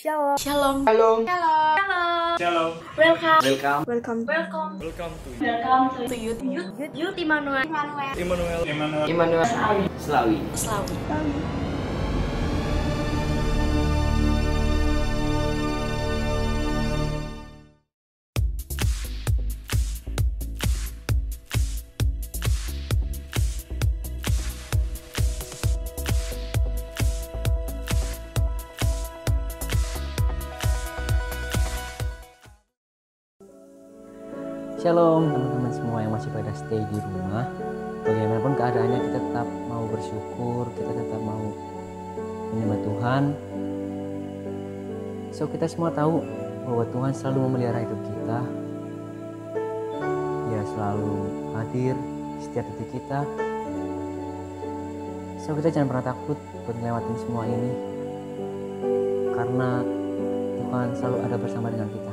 Shalom. Shalom. Shalom. Shalom. Shalom. Welcome. Welcome. Welcome. Welcome. Welcome To Youth Immanuel. Immanuel Slawi. Shalom teman-teman semua yang masih pada stay di rumah. Bagaimanapun keadaannya, kita tetap mau bersyukur, kita tetap mau menyembah Tuhan. So kita semua tahu bahwa Tuhan selalu memelihara hidup kita. Dia selalu hadir di setiap detik kita. So kita jangan pernah takut buat ngelewatin semua ini, karena Tuhan selalu ada bersama dengan kita.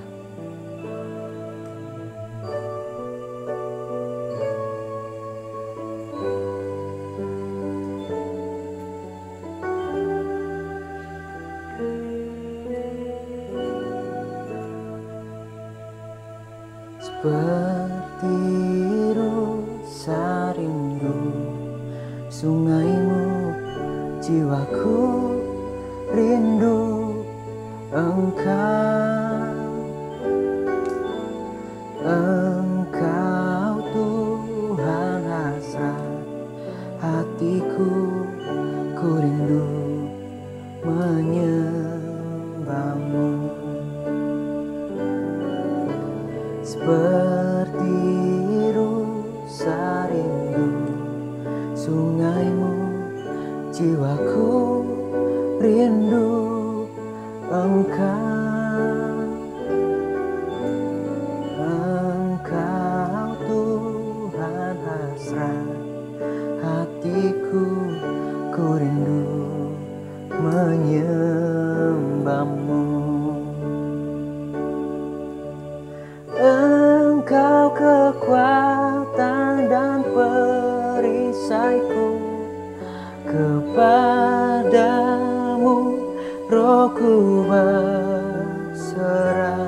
Seperti rasa rindu sungaimu, jiwaku rindu Engkau. Engkau Tuhan hasrat hatiku, ku rindu menyembahmu. Seperti rusa rindu sungaimu, jiwaku rindu Engkau. Engkau Tuhan hasrat hatiku, ku rindu menyembahmu. Engkau kekuatan dan perisaiku, kepadamu rohku berserah.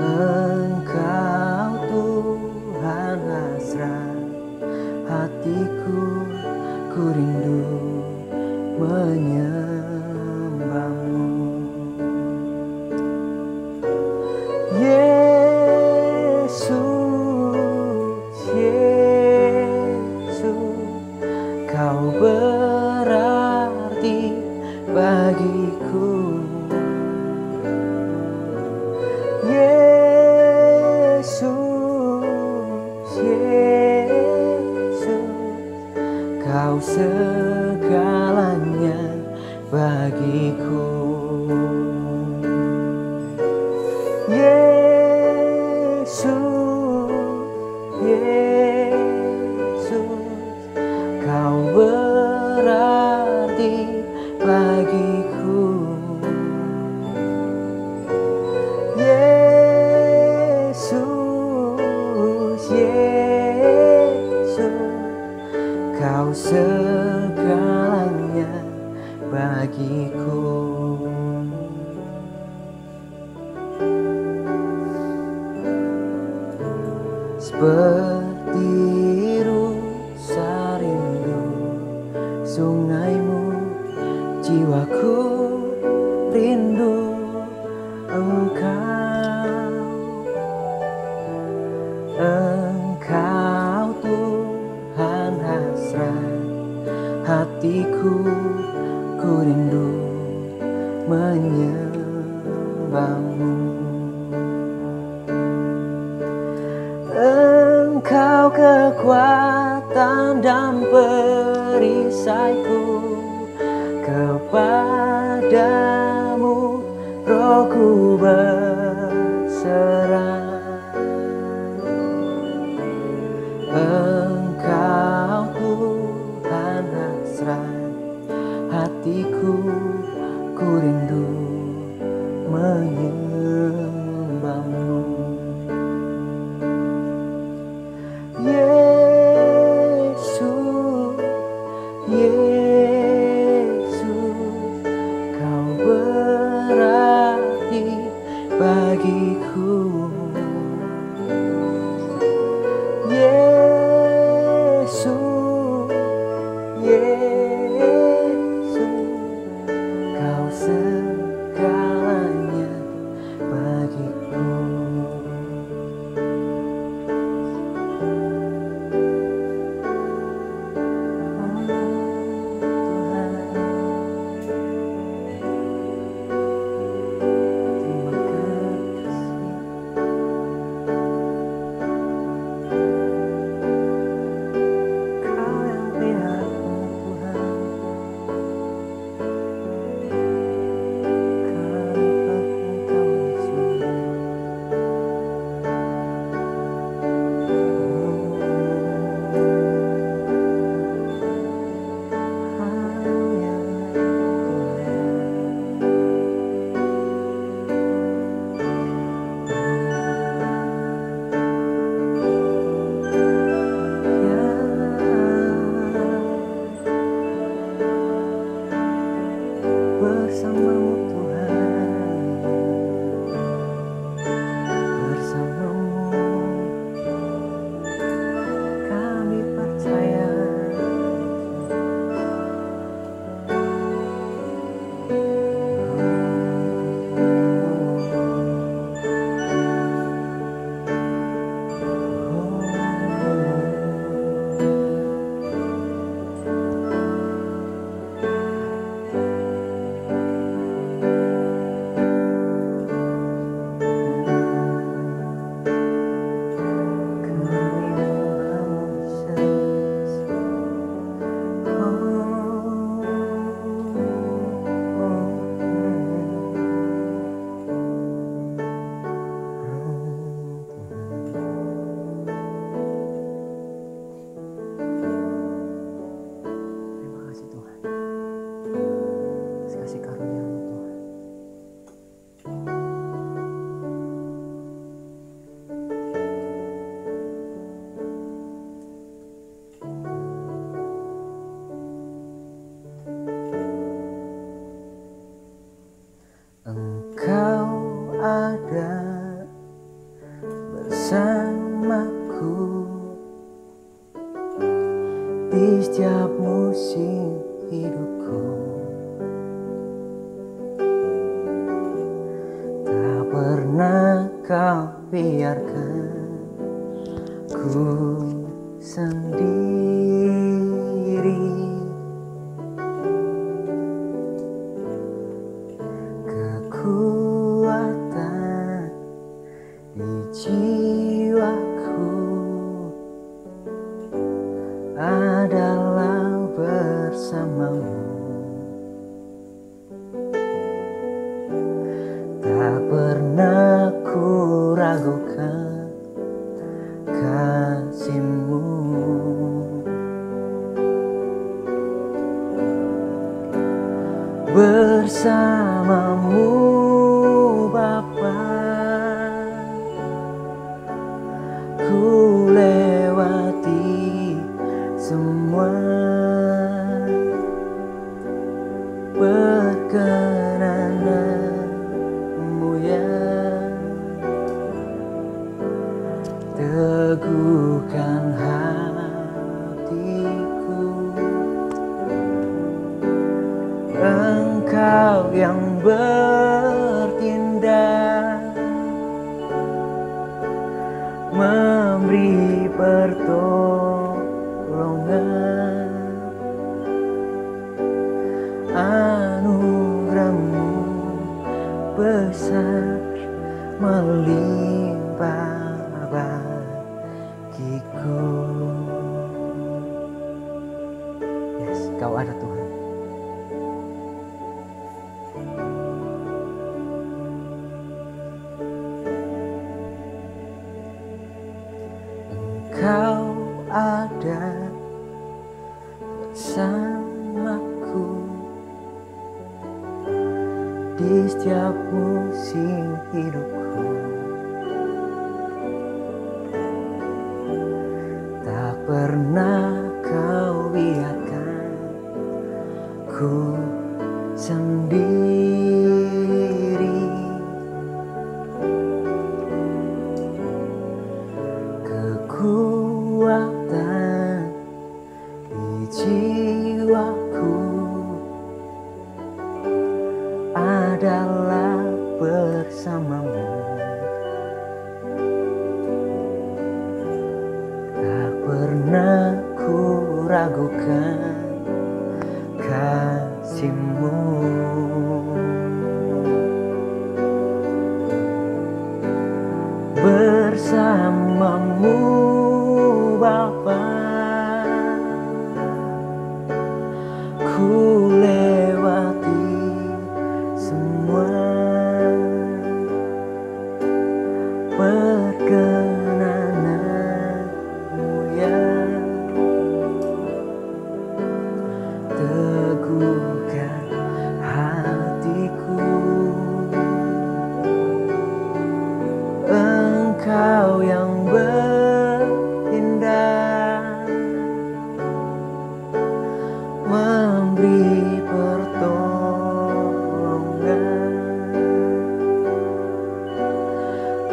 Engkau Tuhan hasrat hatiku, ku rindu menyembahmu. Yesus, Yesus, Kau berarti bagiku. Yesus, Yesus, Kau segalanya bagiku. Yesus, Yesus, Kau berarti bagiku. Yesus, Yesus, Kau segalanya bagiku. Seperti rusa rindu sungaimu, jiwaku rindu Engkau. Engkau Tuhan hasrat hatiku, ku rindu menyembahmu. Engkau kekuatan dan perisaiku, kepadamu rohku berserah. hatiku, ku rindu menyembahmu. Yesus, Yesus, kau berarti bagiku. Yesus, Yesus, kau segalanya bagiku. Bersamamu Tuhan, bersamamu kami percaya. Engkau ada bersamaku di setiap musim hidupku. Tak pernah kau biarkan ku sendiri. Kekuatan di jiwaku adalah bersamamu. Tak pernah ku ragukan kasih-Mu. Bersamamu Bapa, ku lewati semua. Perkenanan-Mu ya teguhkan hatiku. Engkau yang bertindak, memberi pertolongan. Anugerah-Mu besar melimpah bagiku. Yes, Kau ada Tuhan. Engkau ada bersamaku di setiap musim hidupku. Tak pernah kau biarkan ku sendiri. Kekuatan di jiwaku adalah bersamamu. Tak pernah ku ragukan kasih-Mu. Bersamamu Bapa, ku lewati semua perkenanan-Mu ya. Teguhkan hatiku, Engkau yang berindah, memberi pertolongan.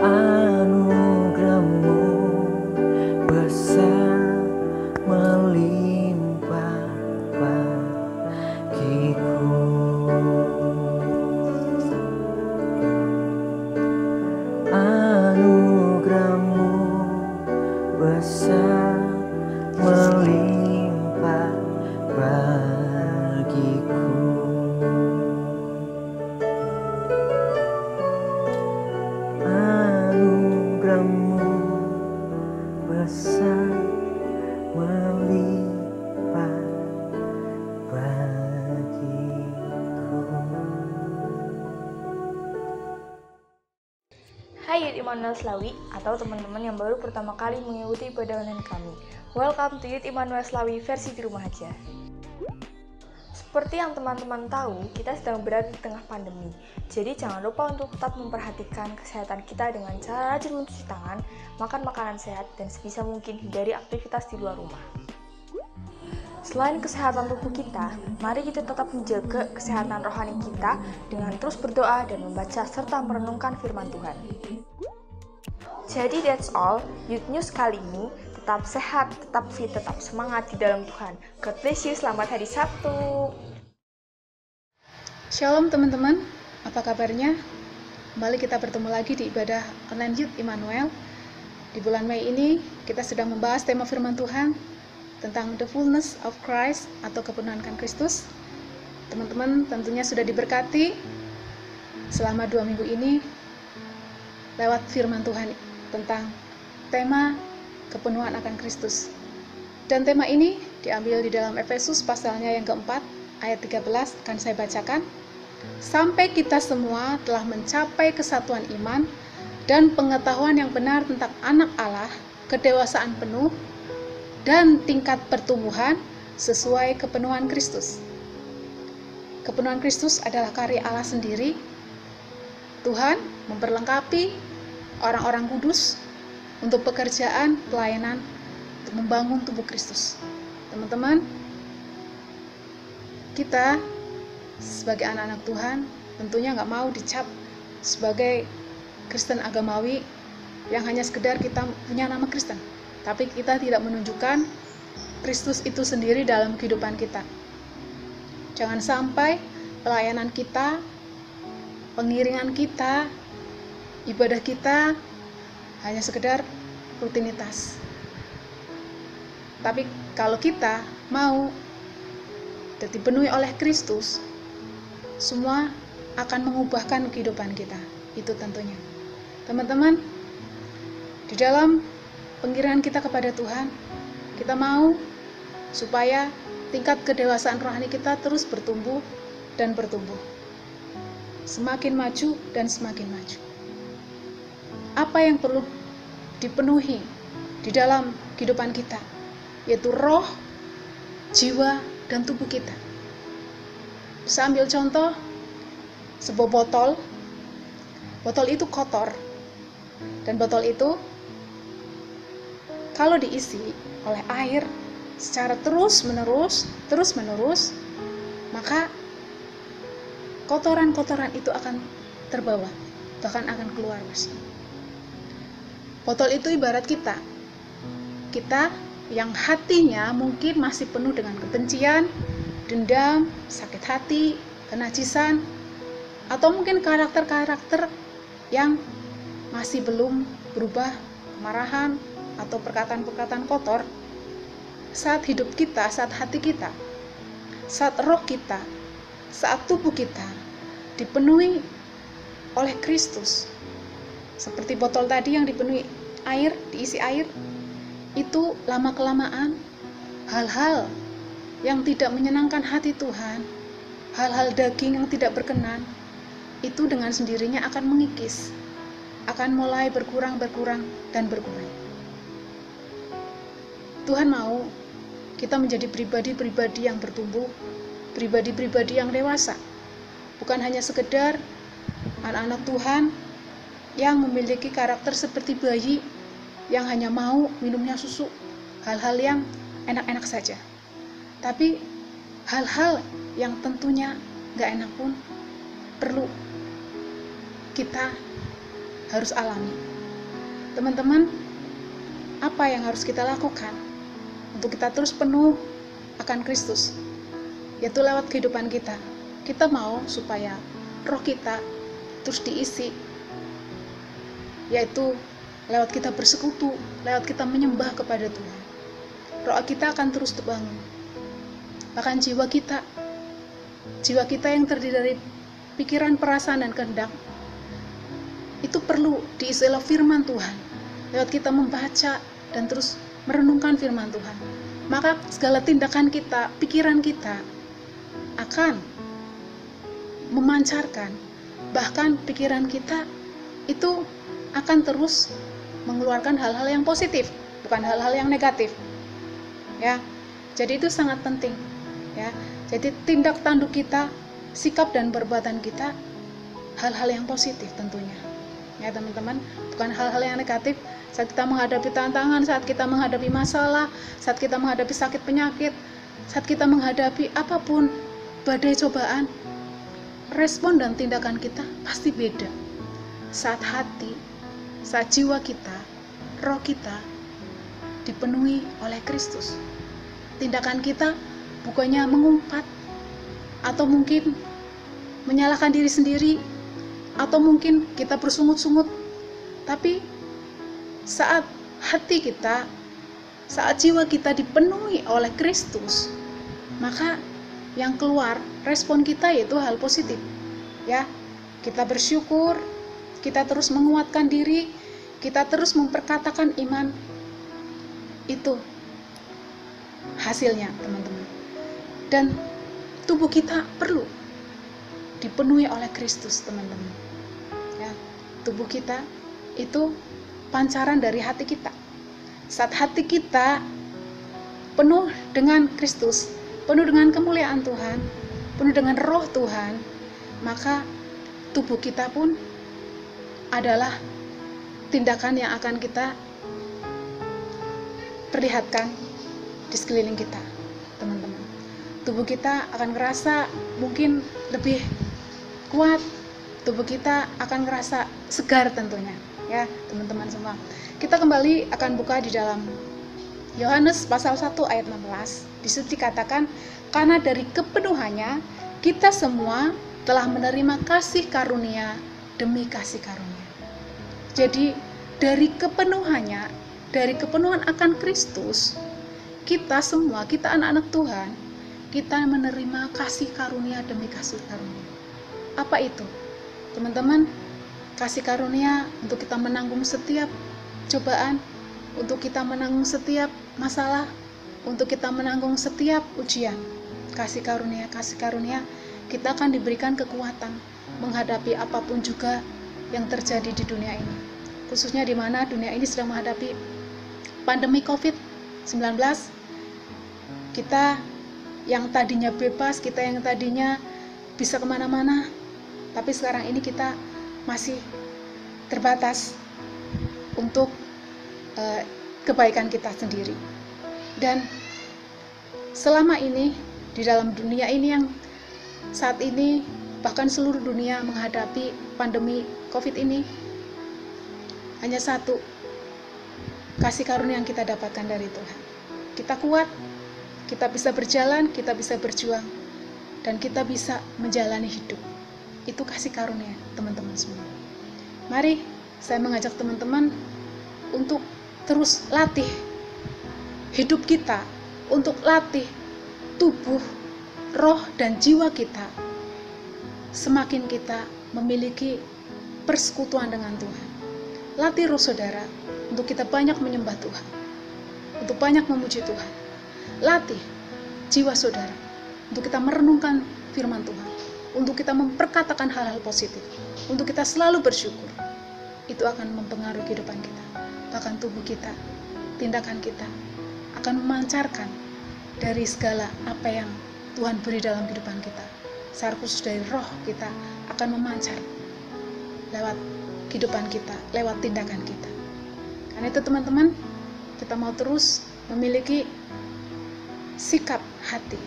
Anugerah-Mu besar melimpah bagiku. Anugerah-Mu besar melimpah bagiku. Anugerah-Mu besar melimpah bagiku. Hai Youth Immanuel Slawi atau teman-teman yang baru pertama kali mengikuti ibadah online kami. Welcome to Youth Immanuel Slawi versi di rumah aja. Seperti yang teman-teman tahu, kita sedang berada di tengah pandemi. Jadi jangan lupa untuk tetap memperhatikan kesehatan kita dengan cara rajin mencuci tangan, makan makanan sehat, dan sebisa mungkin hindari aktivitas di luar rumah. Selain kesehatan tubuh kita, mari kita tetap menjaga kesehatan rohani kita dengan terus berdoa dan membaca serta merenungkan firman Tuhan. Jadi that's all, Youth News kali ini. Tetap sehat, tetap fit, tetap semangat di dalam Tuhan. God bless you, selamat hari Sabtu. Shalom teman-teman, apa kabarnya? Kembali kita bertemu lagi di ibadah online Youth Immanuel. Di bulan Mei ini, kita sedang membahas tema firman Tuhan tentang the fullness of Christ atau kepenuhan Kristus. Teman-teman tentunya sudah diberkati selama 2 minggu ini lewat firman Tuhan tentang tema kepenuhan akan Kristus. Dan tema ini diambil di dalam Efesus pasalnya yang keempat, ayat 13, akan saya bacakan. Sampai kita semua telah mencapai kesatuan iman dan pengetahuan yang benar tentang anak Allah, kedewasaan penuh, dan tingkat pertumbuhan sesuai kepenuhan Kristus. Kepenuhan Kristus adalah karya Allah sendiri. Tuhan memperlengkapi orang-orang kudus untuk pekerjaan pelayanan untuk membangun tubuh Kristus. Teman-teman, kita sebagai anak-anak Tuhan tentunya nggak mau dicap sebagai Kristen agamawi yang hanya sekedar kita punya nama Kristen, tapi kita tidak menunjukkan Kristus itu sendiri dalam kehidupan kita. Jangan sampai pelayanan kita, pengiringan kita, ibadah kita hanya sekedar rutinitas. Tapi kalau kita mau dipenuhi oleh Kristus, semua akan mengubahkan kehidupan kita. Itu tentunya. Teman-teman, di dalam pengiringan kita kepada Tuhan, kita mau supaya tingkat kedewasaan rohani kita terus bertumbuh dan bertumbuh. Semakin maju dan semakin maju. Apa yang perlu dipenuhi di dalam kehidupan kita, yaitu roh, jiwa, dan tubuh kita. Bisa ambil contoh, sebuah botol. Botol itu kotor, dan botol itu kalau diisi oleh air secara terus menerus, maka kotoran-kotoran itu akan terbawa, bahkan akan keluar, Mas. Botol itu ibarat kita yang hatinya mungkin masih penuh dengan kebencian, dendam, sakit hati, kenajisan, atau mungkin karakter-karakter yang masih belum berubah, kemarahan atau perkataan-perkataan kotor. Saat hidup kita, saat hati kita, saat roh kita, saat tubuh kita dipenuhi oleh Kristus, seperti botol tadi yang dipenuhi air, diisi air, itu lama-kelamaan hal-hal yang tidak menyenangkan hati Tuhan, hal-hal daging yang tidak berkenan, itu dengan sendirinya akan mengikis, akan mulai berkurang, dan berkurang. Tuhan mau kita menjadi pribadi-pribadi yang bertumbuh, pribadi-pribadi yang dewasa, bukan hanya sekedar anak-anak Tuhan yang memiliki karakter seperti bayi yang hanya mau minumnya susu, hal-hal yang enak-enak saja. Tapi hal-hal yang tentunya gak enak pun perlu kita harus alami. Teman-teman, apa yang harus kita lakukan untuk kita terus penuh akan Kristus? Yaitu lewat kehidupan kita. Kita mau supaya roh kita terus diisi, yaitu lewat kita bersekutu, lewat kita menyembah kepada Tuhan. Roh kita akan terus terbangun. Bahkan jiwa kita yang terdiri dari pikiran, perasaan, dan kehendak, itu perlu diisi oleh firman Tuhan. Lewat kita membaca dan terus merenungkan firman Tuhan, maka segala tindakan kita, pikiran kita akan memancarkan, bahkan pikiran kita itu akan terus mengeluarkan hal-hal yang positif, bukan hal-hal yang negatif. Ya, jadi itu sangat penting. Ya, jadi tindak tanduk kita, sikap dan perbuatan kita, hal-hal yang positif tentunya. Ya teman-teman, bukan hal-hal yang negatif. Saat kita menghadapi tantangan, saat kita menghadapi masalah, saat kita menghadapi sakit penyakit, saat kita menghadapi apapun, badai cobaan, respon dan tindakan kita pasti beda. Saat hati, saat jiwa kita, roh kita dipenuhi oleh Kristus, tindakan kita bukannya mengumpat, atau mungkin menyalahkan diri sendiri, atau mungkin kita bersungut-sungut. Tapi saat hati kita, saat jiwa kita dipenuhi oleh Kristus, maka yang keluar respon kita yaitu hal positif. Ya, kita bersyukur, kita terus menguatkan diri, kita terus memperkatakan iman. Itu hasilnya, teman-teman. Dan tubuh kita perlu dipenuhi oleh Kristus, teman-teman. Ya, tubuh kita itu pancaran dari hati kita. Saat hati kita penuh dengan Kristus, penuh dengan kemuliaan Tuhan, penuh dengan roh Tuhan, maka tubuh kita pun adalah tindakan yang akan kita perlihatkan di sekeliling kita, teman-teman. Tubuh kita akan ngerasa mungkin lebih kuat, tubuh kita akan ngerasa segar tentunya, ya teman-teman semua. Kita kembali akan buka di dalam Yohanes pasal 1 ayat 16. Di situ dikatakan, karena dari kepenuhannya kita semua telah menerima kasih karunia demi kasih karunia. Jadi dari kepenuhannya, dari kepenuhan akan Kristus, kita semua, kita anak-anak Tuhan, kita menerima kasih karunia demi kasih karunia. Apa itu? Teman-teman, kasih karunia untuk kita menanggung setiap cobaan, untuk kita menanggung setiap masalah, untuk kita menanggung setiap ujian. Kasih karunia, kita akan diberikan kekuatan menghadapi apapun juga yang terjadi di dunia ini. Khususnya di mana dunia ini sedang menghadapi pandemi COVID-19. Kita yang tadinya bebas, kita yang tadinya bisa kemana-mana, Tapi sekarang ini kita masih terbatas untuk kebaikan kita sendiri. Dan selama ini di dalam dunia ini yang saat ini bahkan seluruh dunia menghadapi pandemi COVID ini, hanya satu kasih karunia yang kita dapatkan dari Tuhan. Kita kuat, kita bisa berjalan, kita bisa berjuang, dan kita bisa menjalani hidup. Itu kasih karunia teman-teman semua. Mari saya mengajak teman-teman untuk terus latih hidup kita, untuk latih tubuh, roh, dan jiwa kita. Semakin kita memiliki persekutuan dengan Tuhan. Latih roh saudara untuk kita banyak menyembah Tuhan, untuk banyak memuji Tuhan. Latih jiwa saudara untuk kita merenungkan firman Tuhan, untuk kita memperkatakan hal-hal positif, untuk kita selalu bersyukur. Itu akan mempengaruhi kehidupan kita. Bahkan tubuh kita, tindakan kita akan memancarkan dari segala apa yang Tuhan beri dalam kehidupan kita. Secara khusus dari roh kita akan memancar lewat kehidupan kita, lewat tindakan kita. Karena itu teman-teman, kita mau terus memiliki sikap hati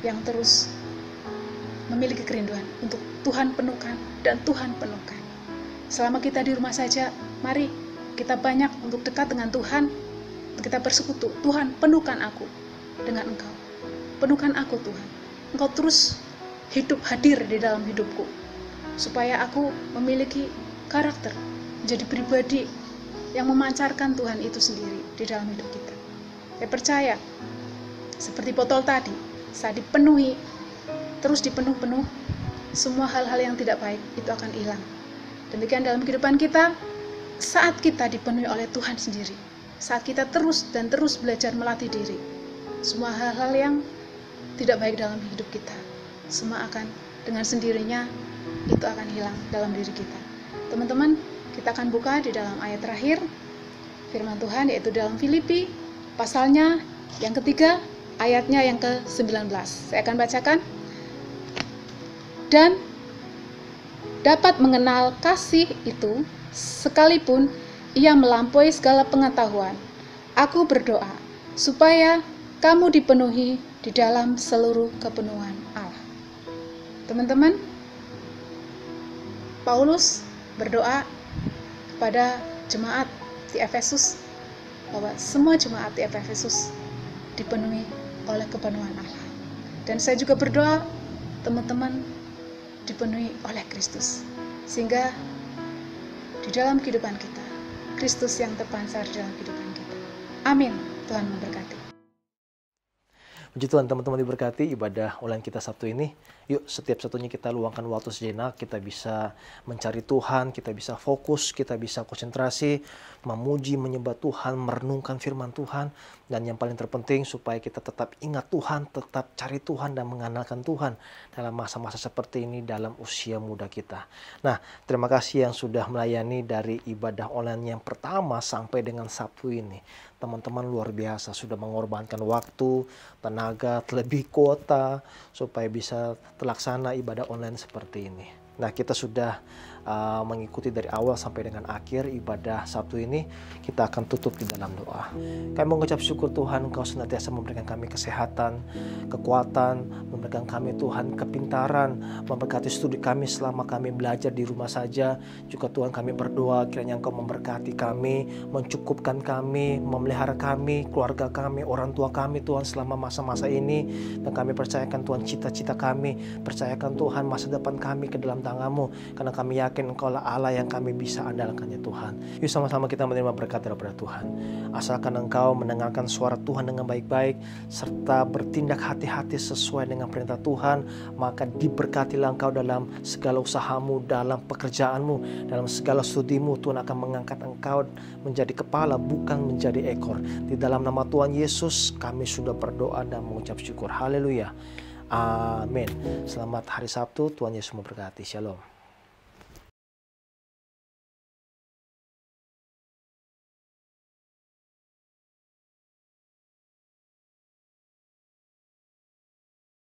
yang terus memiliki kerinduan untuk Tuhan penuhkan dan Tuhan penuhkan. Selama kita di rumah saja, mari kita banyak untuk dekat dengan Tuhan, kita bersekutu. Tuhan, penuhkan aku dengan Engkau. Penuhkan aku Tuhan. Engkau terus hidup hadir di dalam hidupku, supaya aku memiliki karakter, menjadi pribadi yang memancarkan Tuhan itu sendiri di dalam hidup kita. Saya percaya, seperti botol tadi, saat dipenuhi, terus dipenuh-penuh, semua hal-hal yang tidak baik itu akan hilang. Demikian dalam kehidupan kita, saat kita dipenuhi oleh Tuhan sendiri, saat kita terus dan terus belajar melatih diri, semua hal-hal yang tidak baik dalam hidup kita, semua akan dengan sendirinya itu akan hilang dalam diri kita. Teman-teman, kita akan buka di dalam ayat terakhir firman Tuhan, yaitu dalam Filipi pasalnya yang ketiga, ayatnya yang ke-19. Saya akan bacakan. Dan dapat mengenal kasih itu sekalipun ia melampaui segala pengetahuan. Aku berdoa supaya kamu dipenuhi di dalam seluruh kepenuhan Allah. Teman-teman, Paulus berdoa kepada jemaat di Efesus bahwa semua jemaat di Efesus dipenuhi oleh kepenuhan Allah. Dan saya juga berdoa teman-teman dipenuhi oleh Kristus, sehingga di dalam kehidupan kita Kristus yang terpancar dalam kehidupan kita. Amin. Tuhan memberkati. Puji Tuhan, teman-teman diberkati ibadah online kita Sabtu ini. Yuk, setiap satunya kita luangkan waktu sejenak, kita bisa mencari Tuhan, kita bisa fokus, kita bisa konsentrasi, memuji, menyembah Tuhan, merenungkan firman Tuhan. Dan yang paling terpenting supaya kita tetap ingat Tuhan, tetap cari Tuhan dan mengandalkan Tuhan dalam masa-masa seperti ini dalam usia muda kita. Nah, terima kasih yang sudah melayani dari ibadah online yang pertama sampai dengan Sabtu ini. Teman-teman luar biasa, sudah mengorbankan waktu, tenaga, terlebih kuota supaya bisa terlaksana ibadah online seperti ini. Nah, kita sudah mengikuti dari awal sampai dengan akhir ibadah Sabtu ini. Kita akan tutup di dalam doa. Kami mengucap syukur Tuhan, Engkau senantiasa memberikan kami kesehatan, kekuatan, memberikan kami Tuhan kepintaran, memberkati studi kami selama kami belajar di rumah saja. Juga Tuhan, kami berdoa kiranya Engkau memberkati kami, mencukupkan kami, memelihara kami, keluarga kami, orang tua kami Tuhan selama masa-masa ini. Dan kami percayakan Tuhan cita-cita kami, percayakan Tuhan masa depan kami ke dalam tangan-Mu, karena kami yakin Engkau lah Allah yang kami bisa andalkan ya Tuhan. Yuk sama-sama kita menerima berkat daripada Tuhan. Asalkan Engkau mendengarkan suara Tuhan dengan baik-baik, serta bertindak hati-hati sesuai dengan perintah Tuhan, maka diberkatilah Engkau dalam segala usahamu, dalam pekerjaanmu, dalam segala studimu. Tuhan akan mengangkat Engkau menjadi kepala, bukan menjadi ekor. Di dalam nama Tuhan Yesus kami sudah berdoa dan mengucap syukur. Haleluya. Amin. Selamat hari Sabtu. Tuhan Yesus memberkati. Shalom.